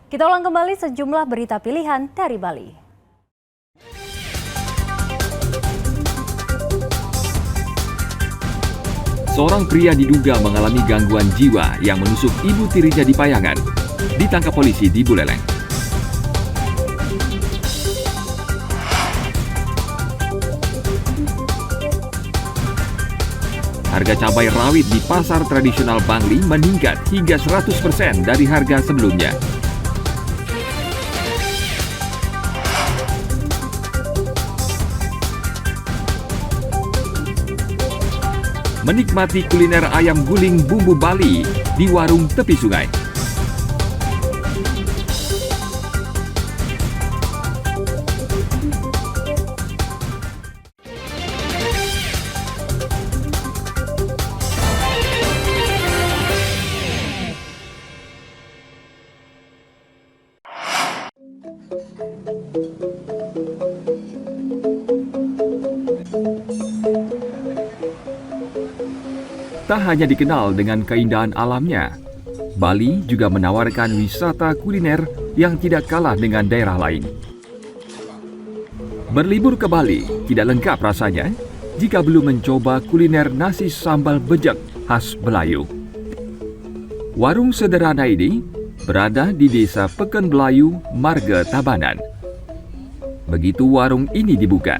Kita ulang kembali sejumlah berita pilihan dari Bali. Seorang pria diduga mengalami gangguan jiwa yang menusuk ibu tirinya di Payangan, ditangkap polisi di Buleleng. Harga cabai rawit di pasar tradisional Bangli meningkat hingga 100% dari harga sebelumnya. Menikmati kuliner ayam guling bumbu Bali di warung tepi sungai. Tak hanya dikenal dengan keindahan alamnya, Bali juga menawarkan wisata kuliner yang tidak kalah dengan daerah lain. Berlibur ke Bali tidak lengkap rasanya jika belum mencoba kuliner nasi sambal bejek khas Belayu. Warung sederhana ini berada di Desa Peken Belayu, Marga Tabanan. Begitu warung ini dibuka,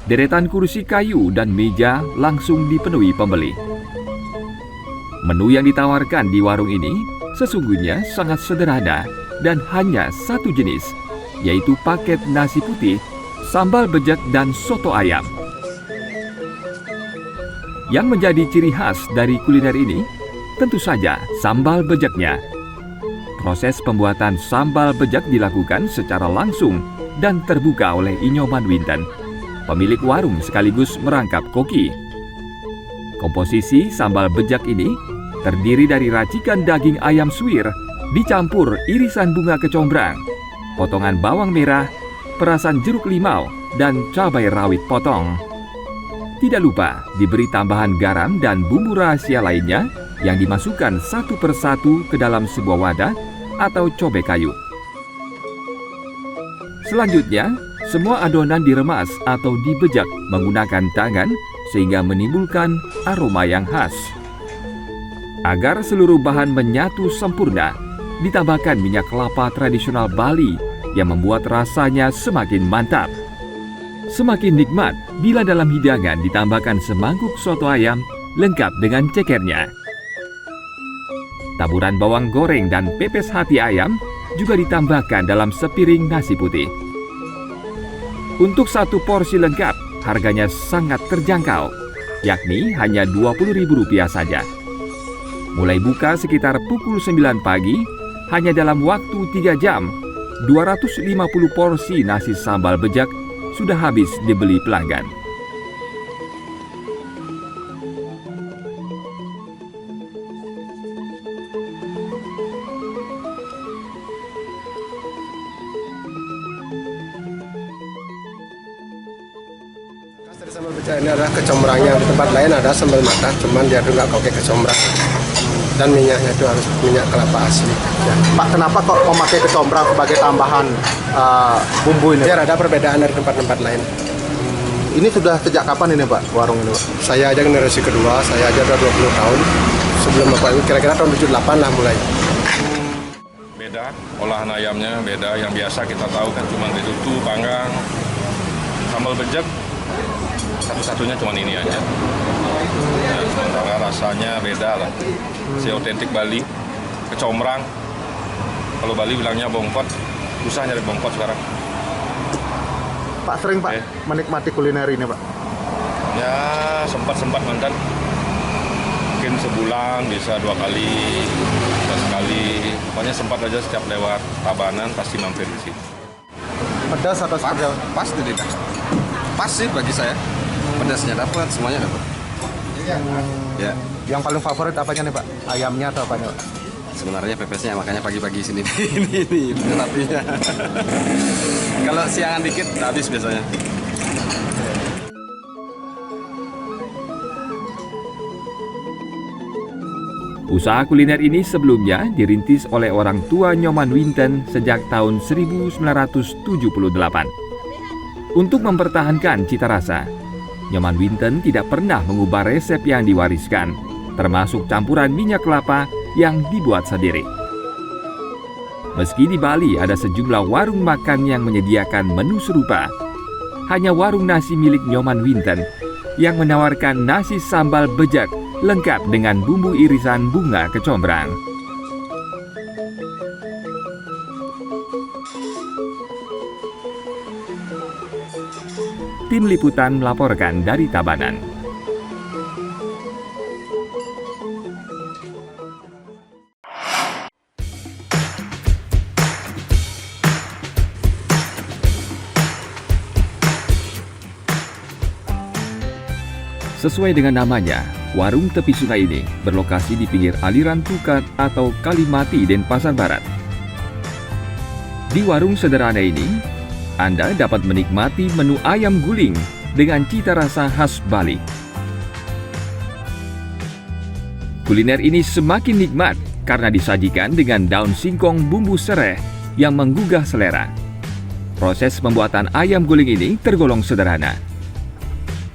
deretan kursi kayu dan meja langsung dipenuhi pembeli. Menu yang ditawarkan di warung ini sesungguhnya sangat sederhana dan hanya satu jenis, yaitu paket nasi putih, sambal bejek, dan soto ayam. Yang menjadi ciri khas dari kuliner ini tentu saja sambal bejeknya. Proses pembuatan sambal bejek dilakukan secara langsung dan terbuka oleh Inyoman Winten, pemilik warung sekaligus merangkap koki. Komposisi sambal bejek ini terdiri dari racikan daging ayam suwir dicampur irisan bunga kecombrang, potongan bawang merah, perasan jeruk limau, dan cabai rawit potong. Tidak lupa diberi tambahan garam dan bumbu rahasia lainnya yang dimasukkan satu persatu ke dalam sebuah wadah atau cobek kayu. Selanjutnya, semua adonan diremas atau dibejek menggunakan tangan sehingga menimbulkan aroma yang khas. Agar seluruh bahan menyatu sempurna, ditambahkan minyak kelapa tradisional Bali yang membuat rasanya semakin mantap. Semakin nikmat bila dalam hidangan ditambahkan semangkuk soto ayam lengkap dengan cekernya. Taburan bawang goreng dan pepes hati ayam juga ditambahkan dalam sepiring nasi putih. Untuk satu porsi lengkap, harganya sangat terjangkau, yakni hanya Rp20.000 saja. Mulai buka sekitar pukul 9 pagi, hanya dalam waktu 3 jam, 250 porsi nasi sambal bejek sudah habis dibeli pelanggan. Dari sambal bejek ini adalah kecombrangnya. Di tempat lain ada sambal mata, cuman dia tuh nggak pakai kecombrang. Dan minyaknya itu harus minyak kelapa asli. Ya. Pak, kenapa kok memakai kecombrang sebagai tambahan bumbu ini? Biar ada perbedaan dari tempat-tempat lain. Ini sudah sejak kapan ini Pak, warung ini Pak? Saya aja generasi kedua, saya aja udah 20 tahun. Sebelum Bapak Ibu, kira-kira tahun 78 lah mulai. Beda, olahan ayamnya beda. Yang biasa kita tahu kan cuma ditutu, panggang, sambal bejek. Satu-satunya cuma ini aja. Ya, sementara rasanya beda lah. Si otentik Bali, kecombrang. Kalau Bali bilangnya bongkot, susah nyari bongkot sekarang. Pak sering Pak menikmati kuliner ini Pak? Ya sempat mantan. Mungkin sebulan bisa 2 kali, bisa sekali. Pokoknya sempat aja setiap lewat Tabanan pasti mampir di sini. Pedas atau seperti apa? Pas tuh tidak. Pas sih bagi saya. Pedasnya dapat, semuanya dapat. Ya. Yang paling favorit apanya nih Pak? Ayamnya atau apanya Pak? Sebenarnya pepesnya makanya pagi-pagi sini ini tetapinya. Kalau siangan dikit habis biasanya. Usaha kuliner ini sebelumnya dirintis oleh orang tua Nyoman Winten sejak tahun 1978. Untuk mempertahankan cita rasa, Nyoman Winten tidak pernah mengubah resep yang diwariskan, termasuk campuran minyak kelapa yang dibuat sendiri. Meski di Bali ada sejumlah warung makan yang menyediakan menu serupa, hanya warung nasi milik Nyoman Winten yang menawarkan nasi sambal bejek lengkap dengan bumbu irisan bunga kecombrang. Tim Liputan melaporkan dari Tabanan. Sesuai dengan namanya, warung tepi sungai ini berlokasi di pinggir aliran Pukat atau Kali Mati, Denpasar Barat. Di warung sederhana ini, Anda dapat menikmati menu ayam guling dengan cita rasa khas Bali. Kuliner ini semakin nikmat karena disajikan dengan daun singkong bumbu sereh yang menggugah selera. Proses pembuatan ayam guling ini tergolong sederhana.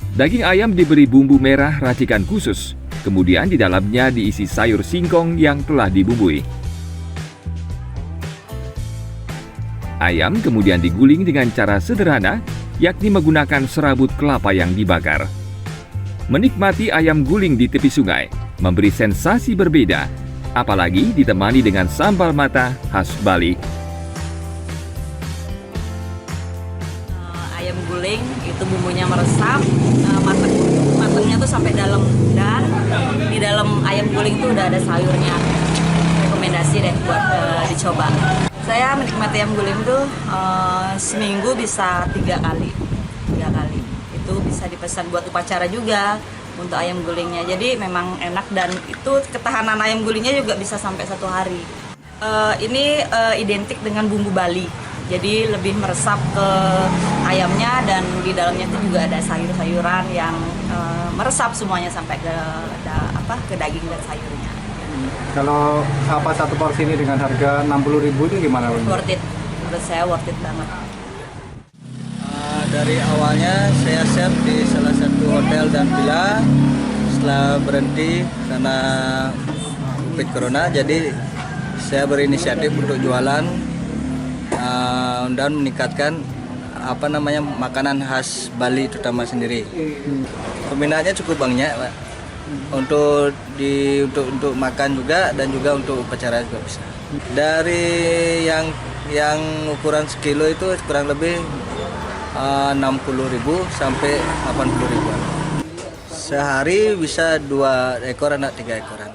Daging ayam diberi bumbu merah racikan khusus, kemudian di dalamnya diisi sayur singkong yang telah dibumbui. Ayam kemudian diguling dengan cara sederhana, yakni menggunakan serabut kelapa yang dibakar. Menikmati ayam guling di tepi sungai memberi sensasi berbeda, apalagi ditemani dengan sambal mata khas Bali. Ayam guling itu bumbunya meresap, matangnya tuh sampai dalam, dan di dalam ayam guling tuh udah ada sayurnya. Rekomendasi deh buat dicoba. Saya menikmati ayam guling tuh seminggu bisa 3 kali. Itu bisa dipesan buat upacara juga untuk ayam gulingnya. Jadi memang enak, dan itu ketahanan ayam gulingnya juga bisa sampai 1 hari. Ini identik dengan bumbu Bali. Jadi lebih meresap ke ayamnya, dan di dalamnya itu juga ada sayur-sayuran yang meresap semuanya sampai ke daging dan sayurnya. Kalau apa satu porsi ini dengan harga 60.000 itu gimana? Worth it, menurut saya worth it banget. Dari awalnya saya chef di salah satu hotel dan villa. Setelah berhenti karena COVID Corona, jadi saya berinisiatif untuk jualan dan meningkatkan makanan khas Bali terutama sendiri. Peminatnya cukup banyak, Pak. Untuk makan juga, dan juga untuk upacara juga bisa. Dari yang ukuran sekilo itu kurang lebih 60.000 sampai 80.000. Sehari bisa 2 ekor atau 3 ekoran.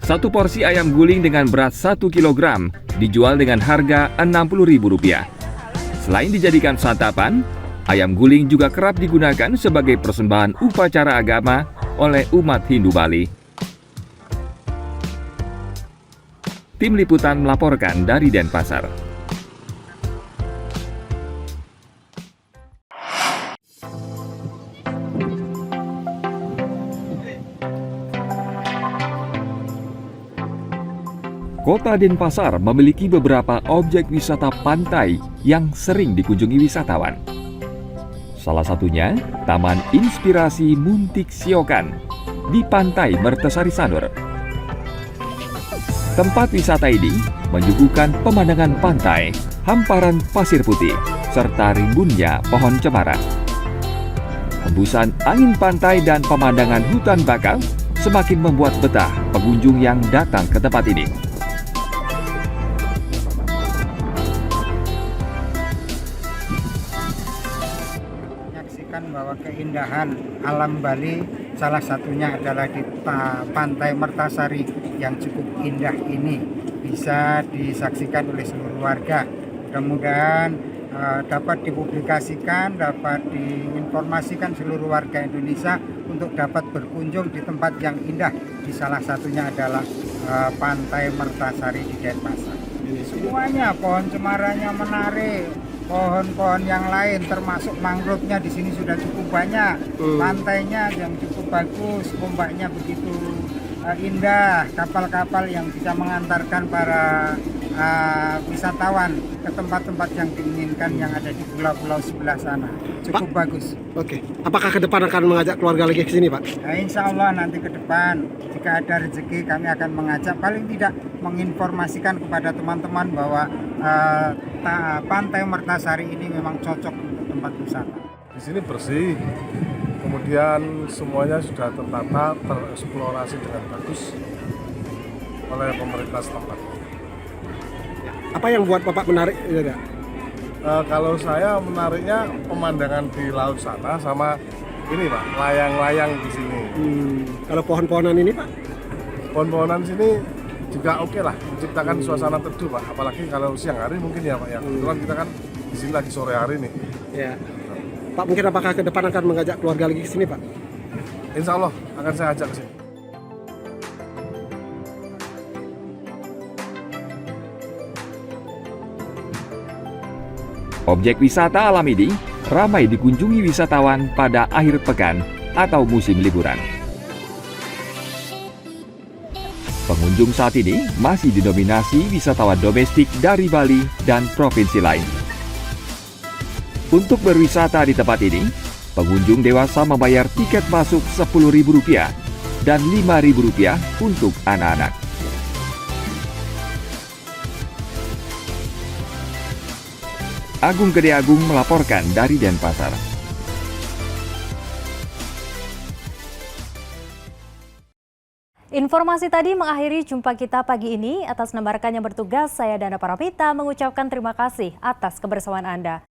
Satu porsi ayam guling dengan berat 1 kg dijual dengan harga Rp60.000. Selain dijadikan santapan, ayam guling juga kerap digunakan sebagai persembahan upacara agama oleh umat Hindu Bali. Tim Liputan melaporkan dari Denpasar. Kota Denpasar memiliki beberapa objek wisata pantai yang sering dikunjungi wisatawan. Salah satunya Taman Inspirasi Muntik Siokan di Pantai Mertesari Sanur. Tempat wisata ini menyuguhkan pemandangan pantai, hamparan pasir putih, serta rimbunnya pohon cemara. Hembusan angin pantai dan pemandangan hutan bakau semakin membuat betah pengunjung yang datang ke tempat ini. Bahwa keindahan alam Bali salah satunya adalah di Pantai Mertasari yang cukup indah ini bisa disaksikan oleh seluruh warga. Mudah-mudahan dapat dipublikasikan, dapat diinformasikan seluruh warga Indonesia untuk dapat berkunjung di tempat yang indah. Di salah satunya adalah Pantai Mertasari di Denpasar. Semuanya pohon cemaranya menarik, pohon-pohon yang lain termasuk mangrove-nya di sini sudah cukup banyak. Pantainya yang cukup bagus, ombaknya begitu indah, kapal-kapal yang bisa mengantarkan para wisatawan ke tempat-tempat yang diinginkan yang ada di pulau-pulau sebelah sana. Cukup bagus. Oke, apakah ke depan akan mengajak keluarga lagi ke sini, Pak? Nah, insya Allah nanti ke depan jika ada rezeki kami akan mengajak, paling tidak menginformasikan kepada teman-teman bahwa Pantai Mertasari ini memang cocok untuk tempat wisata. Di sini bersih, kemudian semuanya sudah tertata, tereksplorasi dengan bagus oleh pemerintah setempat. Apa yang buat Bapak menarik? Kalau saya menariknya pemandangan di laut sana sama ini Pak, layang-layang di sini. Kalau pohon-pohonan ini Pak? Pohon-pohonan sini juga oke lah, menciptakan suasana teduh Pak. Apalagi kalau siang hari mungkin ya Pak ya. Kebetulan kita kan di sini lagi sore hari nih. Ya. Pak, mungkin apakah ke depan akan mengajak keluarga lagi ke sini Pak? Insya Allah akan saya ajak ke sini. Objek wisata alam ini ramai dikunjungi wisatawan pada akhir pekan atau musim liburan. Pengunjung saat ini masih didominasi wisatawan domestik dari Bali dan provinsi lain. Untuk berwisata di tempat ini, pengunjung dewasa membayar tiket masuk Rp10.000 dan Rp5.000 untuk anak-anak. Agung Gede Agung melaporkan dari Denpasar. Informasi tadi mengakhiri jumpa kita pagi ini. Atas nama rekan yang bertugas, saya Dana Parapita mengucapkan terima kasih atas kebersamaan Anda.